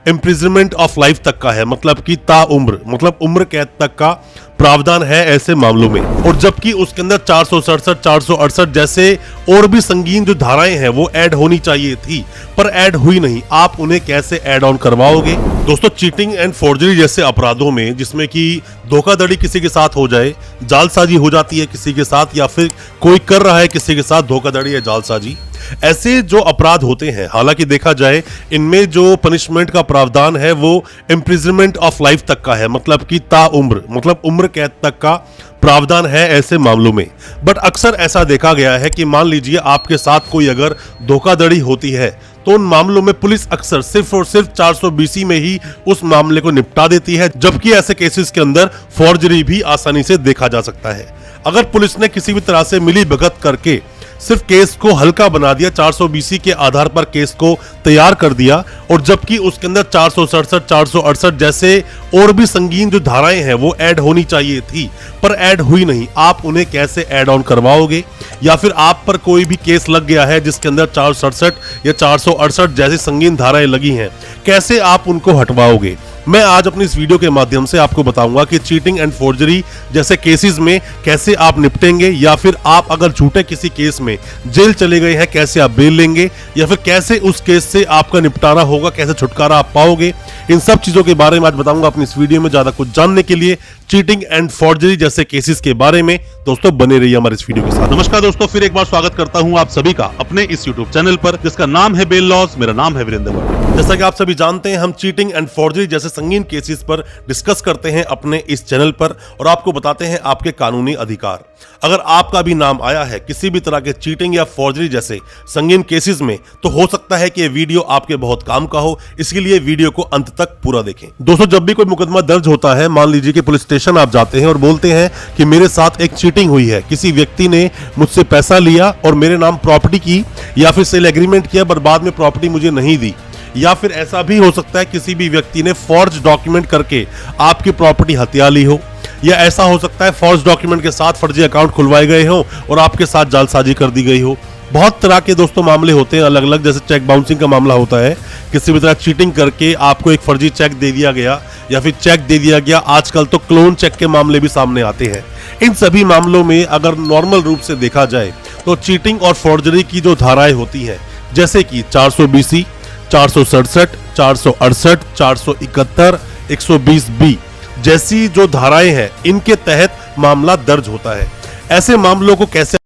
Imprisonment of life तक का है, मतलब कि ताउम्र, मतलब उम्र कैद तक का प्रावधान है ऐसे मामलों में। और जबकि उसके अंदर 467, 468 जैसे और भी संगीन जो धाराएं हैं वो ऐड होनी चाहिए थी, पर ऐड हुई नहीं। आप उन्हें कैसे ऐड ऑन करवाओगे? दोस्तों, चीटिंग एंड फोर्जरी जैसे अपराधों में, जिसमें कि धोखाधड़ी किसी के साथ हो जाए, जालसाजी हो जाती है किसी के साथ, या फिर कोई कर रहा है किसी के साथ धोखाधड़ी या जालसाजी, ऐसे जो अपराध होते हैं, हालांकि देखा जाए इनमें जो पनिशमेंट का प्रावधान है वो इम्प्रिजनमेंट ऑफ लाइफ तक का है, मतलब कि ताउम्र, मतलब उम्र कैद तक का प्रावधान है ऐसे मामलों में। बट अक्सर ऐसा देखा गया है कि मान लीजिए आपके साथ कोई अगर धोखाधड़ी होती है तो उन मामलों में पुलिस अक्सर सिर्फ और सिर्फ 420 में ही उस मामले को निपटा देती है, जबकि ऐसे केसेस के अंदर फॉर्जरी भी आसानी से देखा जा सकता है। अगर पुलिस ने किसी भी तरह से मिली भगत करके सिर्फ केस को हल्का बना दिया, 420 के आधार पर केस को तैयार कर दिया, और जबकि उसके अंदर 467, 468 जैसे और भी संगीन जो धाराएं हैं वो ऐड होनी चाहिए थी, पर ऐड हुई नहीं। आप उन्हें कैसे ऐड ऑन करवाओगे? या फिर आप पर कोई भी केस लग गया है जिसके अंदर 467 या 468 जैसी संगीन धाराएं लगी हैं, कैसे आप उनको हटवाओगे? मैं आज अपनी इस वीडियो के माध्यम से आपको बताऊंगा कि चीटिंग एंड फोर्जरी जैसे केसेस में कैसे आप निपटेंगे, या फिर आप अगर झूठे किसी केस में जेल चले गए हैं कैसे आप बेल लेंगे, या फिर कैसे उस केस से आपका निपटारा होगा, कैसे छुटकारा आप पाओगे। इन सब चीजों के बारे में आज बताऊंगा अपनी इस वीडियो में। ज्यादा कुछ जानने के लिए चीटिंग एंड फोर्जरी जैसे केसेस के बारे में दोस्तों बने रहिए हमारे इस वीडियो के साथ। नमस्कार दोस्तों, फिर एक बार स्वागत करता हूं आप सभी का अपने इस यूट्यूब चैनल पर, जिसका नाम है बेल लॉज। मेरा नाम है वीरेंद्र वर्मा। जैसा कि आप सभी जानते हैं, हम चीटिंग एंड फोर्जरी जैसे संगीन केसेस पर डिस्कस करते हैं अपने इस चैनल पर, और आपको बताते हैं आपके कानूनी अधिकार। अगर आपका भी नाम आया है किसी भी तरह के चीटिंग या फोर्जरी जैसे संगीन केसेस में, तो हो सकता है कि ये वीडियो आपके बहुत काम का हो, इसलिए वीडियो को अंत तक पूरा देखें। दोस्तों, जब भी कोई मुकदमा दर्ज होता है, मान लीजिए कि पुलिस स्टेशन आप जाते हैं और बोलते हैं कि मेरे साथ एक चीटिंग हुई है, किसी व्यक्ति ने मुझसे पैसा लिया और मेरे नाम प्रॉपर्टी की, या फिर सेल एग्रीमेंट किया पर बाद में प्रॉपर्टी मुझे नहीं दी, या फिर ऐसा भी हो सकता है किसी भी व्यक्ति ने फॉर्ज डॉक्यूमेंट करके आपकी प्रॉपर्टी हथिया ली हो, या ऐसा हो सकता है फॉर्ज डॉक्यूमेंट के साथ फर्जी अकाउंट खुलवाए गए हो और आपके साथ जालसाजी कर दी गई हो। बहुत तरह के दोस्तों मामले होते हैं अलग अलग, जैसे चेक बाउंसिंग का मामला होता है, किसी भी तरह चीटिंग करके आपको एक फर्जी चेक दे दिया गया या फिर चेक दे दिया गया। आजकल तो क्लोन चेक के मामले भी सामने आते हैं। इन सभी मामलों में अगर नॉर्मल रूप से देखा जाए तो चीटिंग और फोर्जरी की जो धाराएं होती हैं, जैसे कि 420, 467, 468, 471, 120B जैसी जो धाराएं हैं, इनके तहत मामला दर्ज होता है। ऐसे मामलों को कैसे,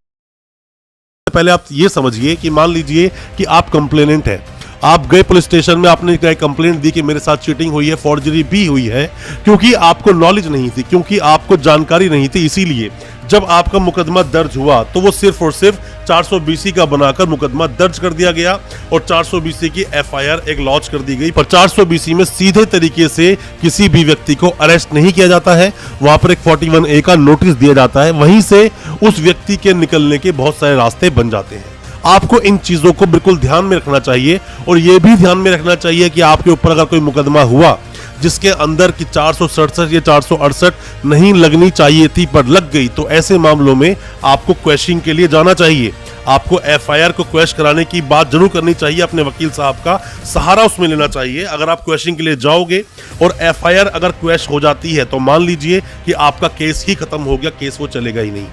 पहले आप ये समझिए कि मान लीजिए कि आप कंप्लेनेंट हैं, आप गए पुलिस स्टेशन में, आपने कंप्लेंट दी कि मेरे साथ चीटिंग हुई है, फोर्जरी भी हुई है, क्योंकि आपको नॉलेज नहीं थी, क्योंकि आपको जानकारी नहीं थी। इसीलिए जब आपका मुकदमा दर्ज हुआ तो वो सिर्फ और सिर्फ 420 का बनाकर मुकदमा दर्ज कर दिया गया और 420 की एफआईआर एक लॉन्च कर दी गई। पर 420 में सीधे तरीके से किसी भी व्यक्ति को अरेस्ट नहीं किया जाता है, वहां पर एक 41A का नोटिस दिया जाता है, वहीं से उस व्यक्ति के निकलने के बहुत सारे रास्ते बन जाते हैं। आपको इन चीजों को बिल्कुल ध्यान में रखना चाहिए, और यह भी ध्यान में रखना चाहिए कि आपके ऊपर अगर कोई मुकदमा हुआ जिसके अंदर की 467 या 468 नहीं लगनी चाहिए थी पर लग गई, तो ऐसे मामलों में आपको क्वेश्चनिंग के लिए जाना चाहिए। आपको एफआईआर को क्वेश्चन कराने की बात जरूर करनी चाहिए, अपने वकील साहब का सहारा उसमें लेना चाहिए। अगर आप क्वेश्चनिंग के लिए जाओगे और एफआईआर अगर क्वेश्चन हो जाती है तो मान लीजिए कि आपका केस ही खत्म हो गया, केस वो चलेगा ही नहीं।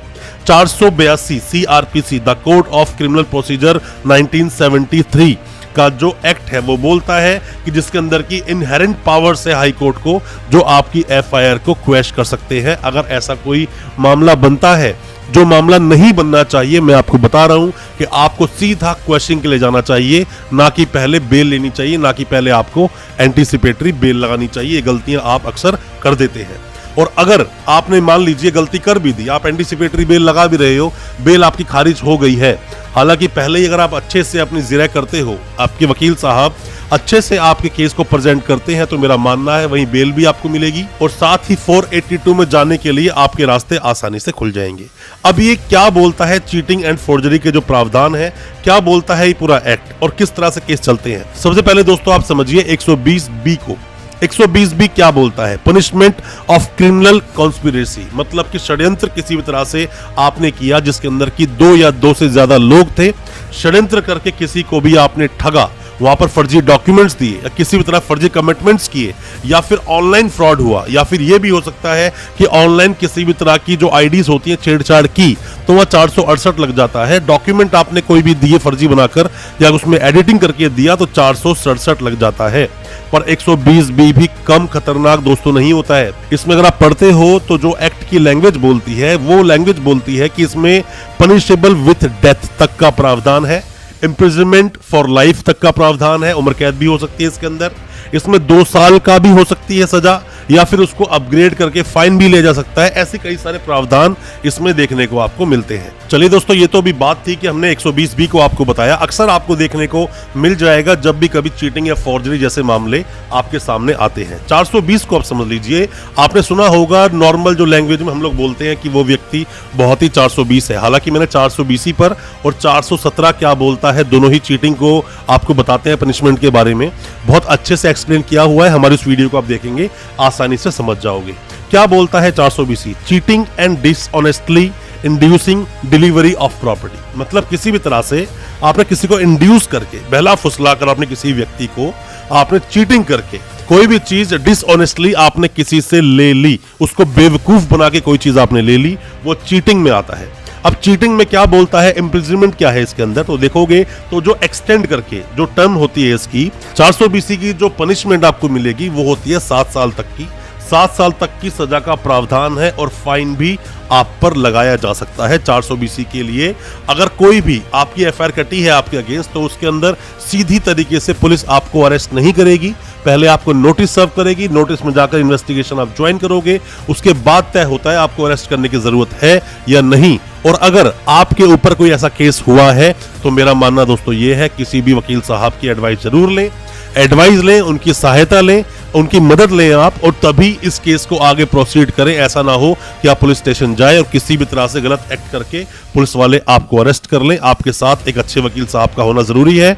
482 CRPC the code of criminal procedure 1973 का जो एक्ट है वो बोलता है कि जिसके अंदर की इनहेरेंट पावर है हाई कोर्ट को, जो आपकी एफआईआर को क्वेश्चन कर सकते हैं अगर ऐसा कोई मामला बनता है। जो मामला नहीं बनना चाहिए, मैं आपको बता रहा हूं कि आपको सीधा क्वेश्चन के लिए जाना चाहिए, ना कि पहले बेल लेनी चाहिए, ना कि पहले आपको एंटीसिपेटरी बेल लगानी चाहिए। ये गलतियां आप अक्सर कर देते हैं। और अगर आपने मान लीजिए गलती कर भी दी, आप एंटीसिपेटरी बेल लगा भी रहे हो, बेल आपकी खारिज हो गई है, हालांकि पहले ही अगर आप अच्छे से अपनी जिरह करते हो, आपके वकील साहब अच्छे से आपके केस को प्रेजेंट करते हैं, तो मेरा मानना है वहीं बेल भी आपको मिलेगी और साथ ही 482 में जाने के लिए आपके रास्ते आसानी से खुल जाएंगे। अब ये क्या बोलता है चीटिंग एंड फोर्जरी के जो प्रावधान है, क्या बोलता है ये पूरा एक्ट और किस तरह से केस चलते हैं? सबसे पहले दोस्तों आप समझिए 120B को। 120B क्या बोलता है? पनिशमेंट ऑफ क्रिमिनल कॉन्स्पिरेसी, मतलब कि षड्यंत्र किसी भी तरह से आपने किया जिसके अंदर की 2 या 2 से ज्यादा लोग थे, षड्यंत्र करके किसी को भी आपने ठगा वहां पर फर्जी डॉक्यूमेंट्स दिए या किसी भी तरह फर्जी कमिटमेंट्स किए या फिर ऑनलाइन फ्रॉड हुआ या फिर यह भी हो सकता है कि ऑनलाइन किसी भी तरह की जो आईडीज होती है छेड़छाड़ की, तो वह 468 लग जाता है। डॉक्यूमेंट आपने कोई भी दिए फर्जी बनाकर या उसमें एडिटिंग करके दिया तो 467 लग जाता है। पर 120B भी कम खतरनाक दोस्तों नहीं होता है। इसमें अगर आप पढ़ते हो तो जो एक्ट की लैंग्वेज बोलती है वो लैंग्वेज बोलती है कि इसमें पनिशेबल विथ डेथ तक का प्रावधान है, इम्प्रिजनमेंट फॉर लाइफ तक का प्रावधान है, उम्र कैद भी हो सकती है इसके अंदर। इसमें 2 साल का भी हो सकती है सजा या फिर उसको अपग्रेड करके फाइन भी ले जा सकता है। ऐसे कई सारे प्रावधान इसमें देखने को आपको मिलते हैं। चलिए दोस्तों, ये तो अभी बात थी कि हमने 120B को आपको बताया। अक्सर आपको देखने को मिल जाएगा जब भी कभी चीटिंग या फॉर्जरी जैसे मामले आपके सामने आते हैं। 420 को आप समझ लीजिए, आपने सुना होगा नॉर्मल जो लैंग्वेज में हम लोग बोलते हैं कि वो व्यक्ति बहुत ही 420 है। हालांकि मैंने 420 पर और 417 क्या बोलता है दोनों ही चीटिंग को आपको बताते हैं पनिशमेंट के बारे में। बहुत अच्छे से एक्सप्लेन किया हुआ है, हमारी इस वीडियो को आप देखेंगे आसानी से समझ जाओगे। क्या बोलता है 420? Cheating and dishonestly inducing delivery of property. मतलब किसी भी तरह से आपने किसी को इंड्यूस करके, बहला फुसला कर आपने किसी व्यक्ति को आपने चीटिंग करके कोई भी चीज डिसऑनेस्टली आपने किसी से ले ली, उसको बेवकूफ बना के कोई चीज आपने ले ली, वो चीटिंग में आता है। अब चीटिंग में क्या बोलता है, इम्प्रिजनमेंट क्या है इसके अंदर, तो देखोगे तो जो एक्सटेंड करके जो टर्म होती है इसकी 420 की जो पनिशमेंट आपको मिलेगी वो होती है 7 साल तक की। 7 साल तक की सजा का प्रावधान है और फाइन भी आप पर लगाया जा सकता है 420 के लिए। अगर कोई भी आपकी एफआईआर कटी है आपके अगेंस्ट तो उसके अंदर सीधी तरीके से पुलिस आपको अरेस्ट नहीं करेगी, पहले आपको नोटिस सर्व करेगी, नोटिस में जाकर इन्वेस्टिगेशन आप ज्वाइन करोगे, उसके बाद तय होता है आपको अरेस्ट करने की जरूरत है या नहीं। और अगर आपके ऊपर कोई ऐसा केस हुआ है तो मेरा मानना दोस्तों ये है किसी भी वकील साहब की एडवाइस जरूर लें, एडवाइस लें, उनकी सहायता लें, उनकी मदद लें आप, और तभी इस केस को आगे प्रोसीड करें। ऐसा ना हो कि आप पुलिस स्टेशन जाए और किसी भी तरह से गलत एक्ट करके पुलिस वाले आपको अरेस्ट कर लें। आपके साथ एक अच्छे वकील साहब का होना जरूरी है।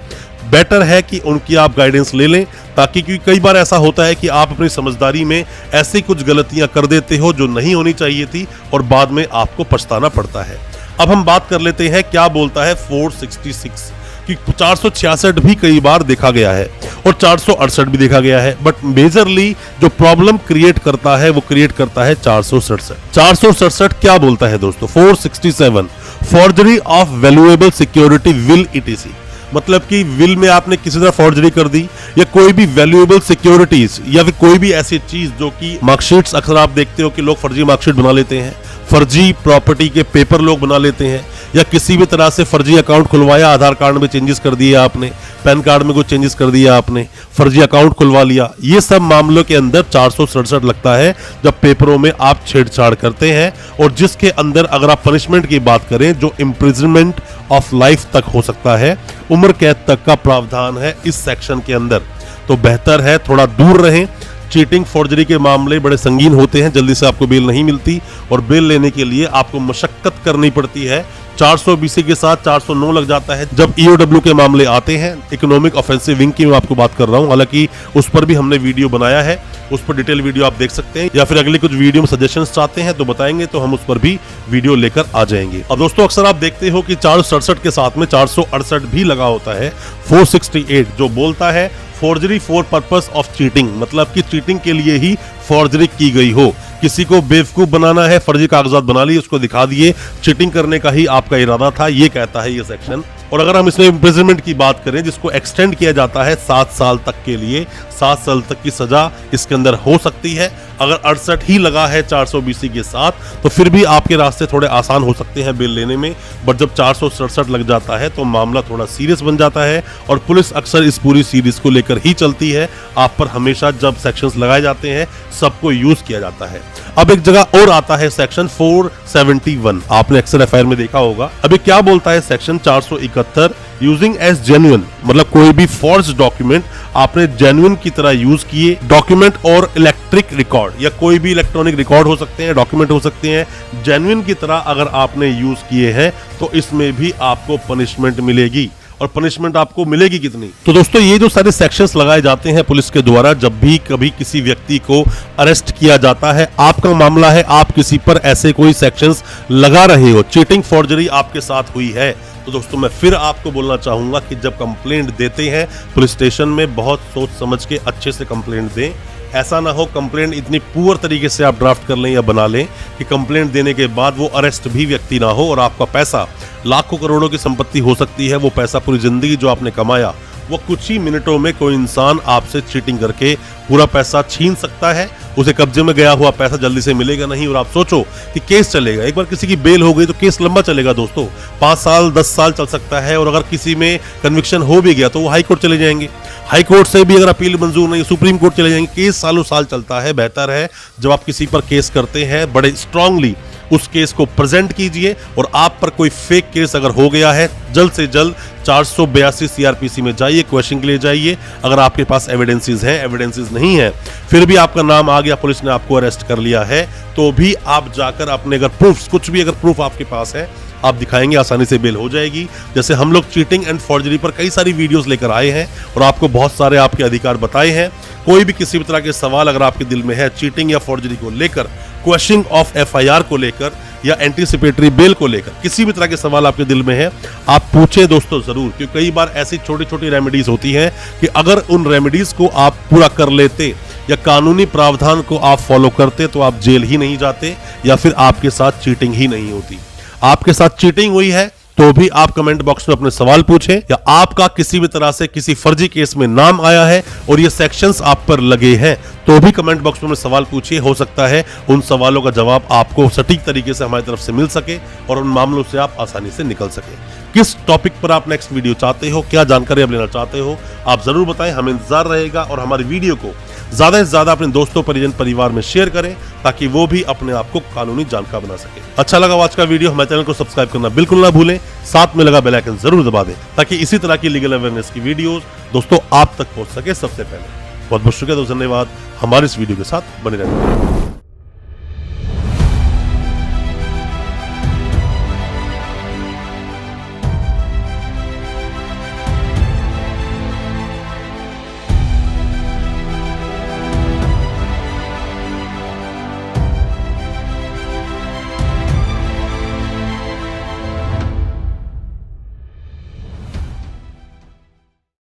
बेटर है कि उनकी आप गाइडेंस ले लें, ताकि क्योंकि कई बार ऐसा होता है कि आप अपनी समझदारी में ऐसी कुछ गलतियां कर देते हो जो नहीं होनी चाहिए थी और बाद में आपको पछताना पड़ता है। अब हम बात कर लेते हैं क्या बोलता है 466 कि 466 भी कई बार देखा गया है और 468 भी देखा गया है, बट मेजरली जो प्रॉब्लम क्रिएट करता है वो क्रिएट करता है 467। 467 क्या बोलता है दोस्तों? 467 forgery of valuable security will etc. मतलब कि विल में आपने किसी तरह फॉर्जरी कर दी या कोई भी वैल्यूएबल सिक्योरिटीज या फिर कोई भी ऐसी चीज जो कि मार्कशीट्स, अक्सर आप देखते हो कि लोग फर्जी मार्कशीट बना लेते हैं, फर्जी प्रॉपर्टी के पेपर लोग बना लेते हैं, या किसी भी तरह से फर्जी अकाउंट खुलवाया, आधार कार्ड में चेंजेस कर दिए आपने, पैन कार्ड में कुछ चेंजेस कर दिया आपने, फर्जी अकाउंट खुलवा लिया। ये सब मामलों के अंदर 467 लगता है जब पेपरों में आप छेड़छाड़ करते हैं, और जिसके अंदर अगर आप पनिशमेंट की बात करें जो इम्प्रिजनमेंट ऑफ लाइफ तक हो सकता है, उम्र कैद तक का प्रावधान है इस सेक्शन के अंदर। तो बेहतर है थोड़ा दूर रहें। चीटिंग फॉर्जरी के मामले बड़े संगीन होते हैं, जल्दी से आपको बेल नहीं मिलती और बेल लेने के लिए आपको मशक्कत करनी पड़ती है। 420 के साथ 409 लग जाता है जब ईओडब्ल्यू के मामले आते हैं। इकोनॉमिक ऑफेंसिव विंग की मैं आपको बात कर रहा हूं, हालांकि उस पर भी हमने वीडियो बनाया है, उस पर डिटेल वीडियो आप देख सकते हैं, या फिर अगले कुछ वीडियो में सजेशंस चाहते हैं तो बताएंगे तो हम उस पर भी वीडियो लेकर आ जाएंगे। अब दोस्तों अक्सर आप देखते हो कि 467 के साथ में 468 भी लगा होता है। 468 जो बोलता है forgery for purpose of cheating, मतलब कि चीटिंग के लिए ही फॉर्जरी की गई हो, किसी को बेवकूफ बनाना है, फर्जी कागजात बना लिए, उसको दिखा दिए, चीटिंग करने का ही आपका इरादा था, ये कहता है ये सेक्शन। और अगर हम इसमें इम्प्रिजनमेंट की बात करें जिसको एक्सटेंड किया जाता है 7 साल तक के लिए, 7 साल तक की सजा इसके अंदर हो सकती है। अगर 68 ही लगा है 420 के साथ तो फिर भी आपके रास्ते थोड़े आसान हो सकते हैं बिल लेने में, बट जब 467 लग जाता है तो मामला थोड़ा सीरियस बन जाता है और पुलिस अक्सर इस पूरी सीरीज को लेकर ही चलती है। आप पर हमेशा जब सेक्शंस लगाए जाते हैं सबको यूज किया जाता है। अब एक जगह और आता है सेक्शन 471, आपने अक्सर एफआईआर में देखा होगा। अभी क्या बोलता है सेक्शन 471, यूजिंग एज जेन्युइन, मतलब कोई भी फॉर्ज डॉक्यूमेंट आपने जेन्युइन की तरह यूज किए, डॉक्यूमेंट और इलेक्ट्रिक रिकॉर्ड या कोई भी इलेक्ट्रॉनिक रिकॉर्ड हो सकते हैं, डॉक्यूमेंट हो सकते हैं, जेन्युइन की तरह अगर आपने यूज किए हैं तो इसमें भी आपको पनिशमेंट मिलेगी। और पनिशमेंट आपको मिलेगी कितनी? तो दोस्तों ये जो सारे सेक्शंस लगाए जाते हैं पुलिस के द्वारा जब भी कभी किसी व्यक्ति को अरेस्ट किया जाता है, आपका मामला है आप किसी पर ऐसे कोई सेक्शंस लगा रहे हो, चीटिंग फॉर्जरी आपके साथ हुई है, तो दोस्तों मैं फिर आपको बोलना चाहूंगा कि जब कंप्लेंट देते हैं पुलिस स्टेशन में बहुत सोच समझ के अच्छे से कंप्लेंट दें। ऐसा ना हो कंप्लेंट इतनी पुअर तरीके से आप ड्राफ्ट कर लें या बना लें कि कंप्लेंट देने के बाद वो अरेस्ट भी व्यक्ति ना हो और आपका पैसा, लाखों करोड़ों की संपत्ति हो सकती है, वो पैसा पूरी जिंदगी जो आपने कमाया वो कुछ ही मिनटों में कोई इंसान आपसे चीटिंग करके पूरा पैसा छीन सकता है। उसे कब्जे में गया हुआ पैसा जल्दी से मिलेगा नहीं और आप सोचो कि केस चलेगा, एक बार किसी की बेल हो गई तो केस लंबा चलेगा दोस्तों, 5 साल 10 साल चल सकता है। और अगर किसी में कन्विक्शन हो भी गया तो वो हाई कोर्ट चले जाएंगे, हाई कोर्ट से भी अगर अपील मंजूर नहीं, सुप्रीम कोर्ट चले जाएंगे, केस सालों साल चलता है। बेहतर है जब आप किसी पर केस करते हैं बड़े स्ट्रांगली उस केस को प्रेजेंट कीजिए और आप पर कोई फेक केस अगर हो गया है जल्द से जल्द 482 सीआरपीसी में जाइए, क्वेश्चन के लिए जाइए। अगर आपके पास एविडेंसेस हैं, एविडेंसेस नहीं है फिर भी आपका नाम आ गया, पुलिस ने आपको अरेस्ट कर लिया है, तो भी आप जाकर अपने अगर प्रूफ, कुछ भी अगर प्रूफ आपके पास है आप दिखाएंगे, आसानी से बेल हो जाएगी। जैसे हम लोग चीटिंग एंड फॉर्जरी पर कई सारी वीडियोस लेकर आए हैं और आपको बहुत सारे आपके अधिकार बताए हैं। कोई भी किसी भी तरह के सवाल अगर आपके दिल में है चीटिंग या फॉर्जरी को लेकर, क्वेश्चनिंग ऑफ एफआईआर को लेकर या एंटीसिपेटरी बेल को लेकर, किसी भी तरह के सवाल आपके दिल में है आप पूछे दोस्तों जरूर, क्योंकि कई बार ऐसी छोटी छोटी रेमेडीज होती हैं कि अगर उन रेमेडीज को आप पूरा कर लेते या कानूनी प्रावधान को आप फॉलो करते तो आप जेल ही नहीं जाते या फिर आपके साथ चीटिंग ही नहीं होती। आपके साथ चीटिंग हुई है तो भी आप कमेंट बॉक्स में अपने सवाल पूछें, या आपका किसी भी तरह से किसी फर्जी केस में नाम आया है और ये सेक्शंस आप पर लगे हैं तो भी कमेंट बॉक्स में सवाल पूछिए। हो सकता है उन सवालों का जवाब आपको सटीक तरीके से हमारी तरफ से मिल सके और उन मामलों से आप आसानी से निकल सके। किस टॉपिक पर आप नेक्स्ट वीडियो चाहते हो, क्या जानकारी आप लेना चाहते हो, आप जरूर बताएं, हमें इंतजार रहेगा। और हमारी वीडियो को ज्यादा से ज्यादा अपने दोस्तों, परिजन, परिवार में शेयर करें ताकि वो भी अपने आप को कानूनी जानकार बना सके। अच्छा लगा आज का वीडियो, हमारे चैनल को सब्सक्राइब करना बिल्कुल ना भूलें, साथ में लगा बेल आइकन जरूर दबा दें ताकि इसी तरह की लीगल अवेयरनेस की वीडियोस दोस्तों आप तक पहुंच सके सबसे पहले। बहुत बहुत शुक्रिया दोस्तों, धन्यवाद हमारे इस वीडियो के साथ बने रहने के लिए।